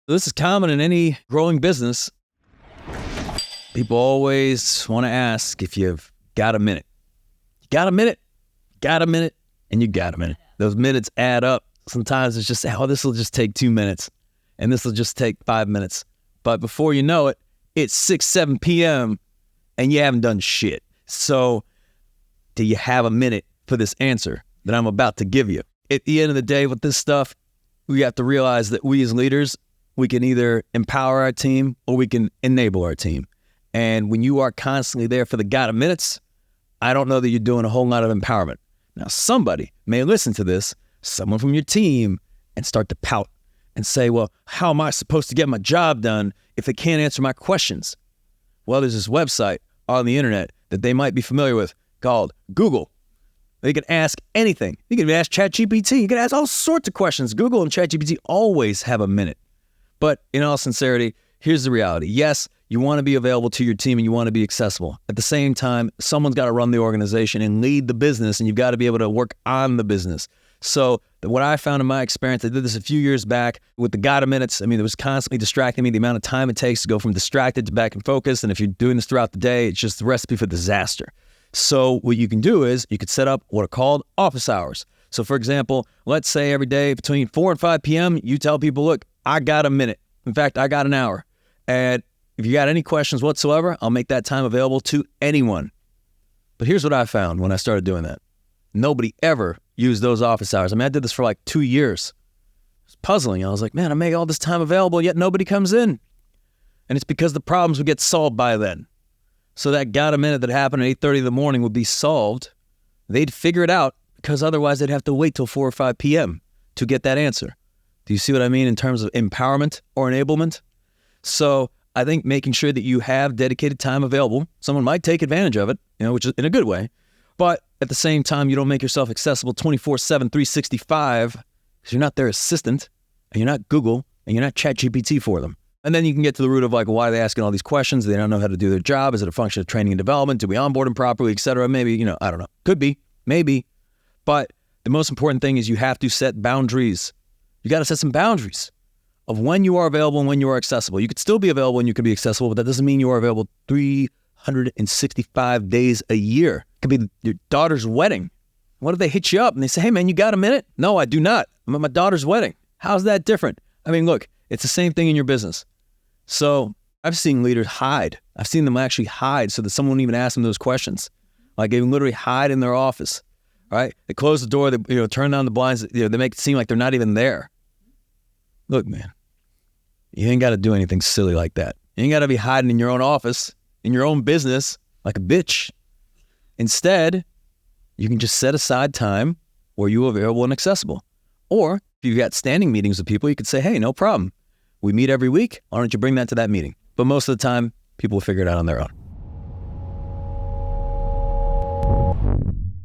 This is common in any growing business. People always want to ask if you've got a minute. You got a minute? Got a minute? And you got a minute. Those minutes add up. Sometimes it's just, oh, this will just take 2 minutes. And this will just take 5 minutes. But before you know it, it's 6, 7 p.m. and you haven't done shit. So do you have a minute for this answer that I'm about to give you? At the end of the day with this stuff, we have to realize that we as leaders, we can either empower our team or we can enable our team. And when you are constantly there for the gotta minutes, I don't know that you're doing a whole lot of empowerment. Now, somebody may listen to this, someone from your team, and start to pout and say, well, how am I supposed to get my job done if they can't answer my questions? Well, there's this website on the internet that they might be familiar with called Google. They can ask anything. You can ask ChatGPT. You can ask all sorts of questions. Google and ChatGPT always have a minute. But in all sincerity, here's the reality. Yes, you want to be available to your team and you want to be accessible. At the same time, someone's got to run the organization and lead the business, and you've got to be able to work on the business. So what I found in my experience, I did this a few years back with the gotta minutes. I mean, it was constantly distracting me, the amount of time it takes to go from distracted to back in focus. And if you're doing this throughout the day, it's just the recipe for disaster. So what you can do is you could set up what are called office hours. So for example, let's say every day between 4 and 5 p.m., you tell people, look, I got a minute. In fact, I got an hour. And if you got any questions whatsoever, I'll make that time available to anyone. But here's what I found when I started doing that. Nobody ever used those office hours. I mean, I did this for like 2 years. It was puzzling. I was like, man, I make all this time available, yet nobody comes in. And it's because the problems would get solved by then. So that gotta minute that happened at 8:30 in the morning would be solved. They'd figure it out because otherwise they'd have to wait till 4 or 5 p.m. to get that answer. Do you see what I mean in terms of empowerment or enablement? So I think making sure that you have dedicated time available, someone might take advantage of it, which is in a good way, but at the same time, you don't make yourself accessible 24/7, 365, because you're not their assistant, and you're not Google, and you're not ChatGPT for them. And then you can get to the root of like, why are they asking all these questions? They don't know how to do their job. Is it a function of training and development? Do we onboard them properly, et cetera? Maybe, I don't know. Could be, maybe. But the most important thing is you have to set boundaries. You got to set some boundaries of when you are available and when you are accessible. You could still be available and you could be accessible, but that doesn't mean you are available 365 days a year. It could be your daughter's wedding. What if they hit you up and they say, hey man, you got a minute? No, I do not. I'm at my daughter's wedding. How's that different? I mean, look, it's the same thing in your business. So I've seen leaders hide. I've seen them actually hide so that someone won't even ask them those questions. Like they can literally hide in their office, right? They close the door, they turn down the blinds, they make it seem like they're not even there. Look, man, you ain't got to do anything silly like that. You ain't got to be hiding in your own office, in your own business, like a bitch. Instead, you can just set aside time where you're available and accessible. Or if you've got standing meetings with people, you could say, hey, no problem. We meet every week. Why don't you bring that to that meeting? But most of the time, people will figure it out on their own.